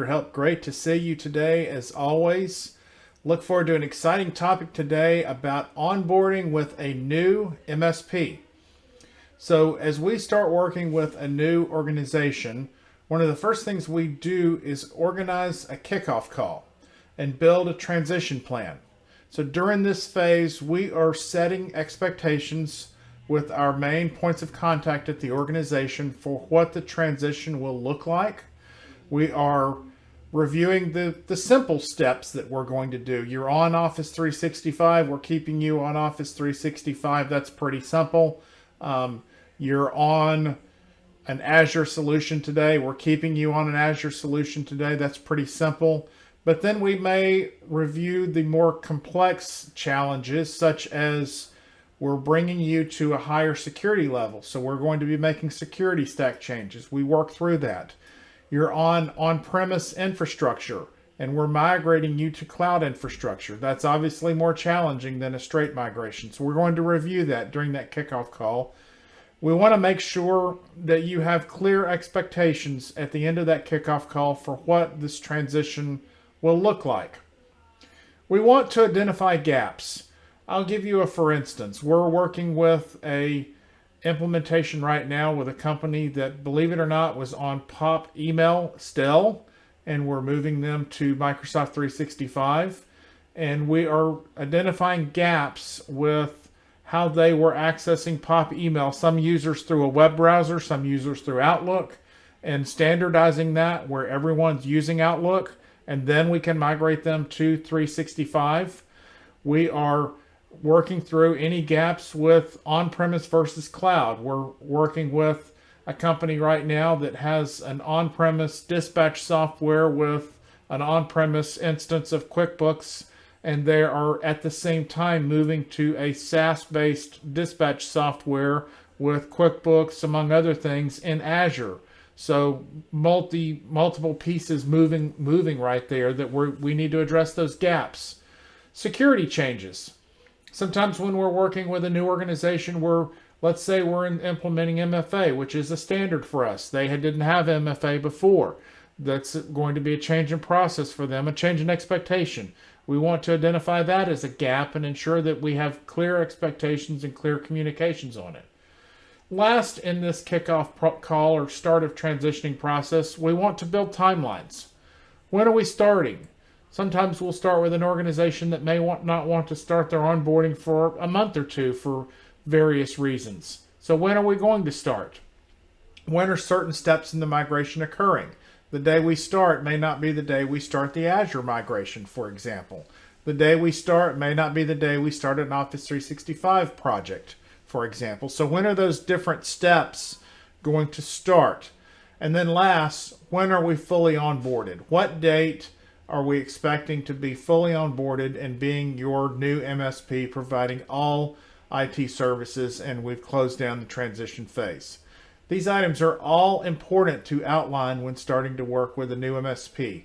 Help. Great to see you today as always. Look forward to an exciting topic today about onboarding with a new MSP. So as we start working with a new organization, one of the first things we do is organize a kickoff call and build a transition plan. So during this phase, we are setting expectations with our main points of contact at the organization for what the transition will look like. We are reviewing the simple steps that we're going to do. You're on Office 365. We're keeping you on Office 365. That's pretty simple. You're on an Azure solution today. We're keeping you on an Azure solution today. That's pretty simple. But then we may review the more complex challenges, such as we're bringing you to a higher security level. So we're going to be making security stack changes. We work through that. You're on on-premise infrastructure, and we're migrating you to cloud infrastructure. That's obviously more challenging than a straight migration. So we're going to review that during that kickoff call. We want to make sure that you have clear expectations at the end of that kickoff call for what this transition will look like. We want to identify gaps. I'll give you a for instance. We're working with a implementation right now with a company that, believe it or not, was on POP email still, and we're moving them to Microsoft 365, and we are identifying gaps with how they were accessing POP email, some users through a web browser, some users through Outlook, and standardizing that where everyone's using Outlook, and then we can migrate them to 365. We are working through any gaps with on-premise versus cloud. We're working with a company right now that has an on-premise dispatch software with an on-premise instance of QuickBooks, and they are at the same time moving to a SaaS-based dispatch software with QuickBooks, among other things, in Azure. So multiple pieces moving right there that we need to address those gaps. Security changes. Sometimes when we're working with a new organization, let's say we're implementing MFA, which is a standard for us. They didn't have MFA before. That's going to be a change in process for them, a change in expectation. We want to identify that as a gap and ensure that we have clear expectations and clear communications on it. Last, in this kickoff call or start of transitioning process, we want to build timelines. When are we starting? Sometimes we'll start with an organization that may not want to start their onboarding for a month or two for various reasons. So when are we going to start? When are certain steps in the migration occurring? The day we start may not be the day we start the Azure migration, for example. The day we start may not be the day we start an Office 365 project, for example. So when are those different steps going to start? And then last, when are we fully onboarded? What date are we expecting to be fully onboarded and being your new MSP, providing all IT services, and we've closed down the transition phase? These items are all important to outline when starting to work with a new MSP.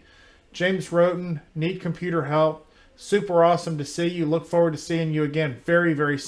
James Roten, need computer help. Super awesome to see you. Look forward to seeing you again very, very soon.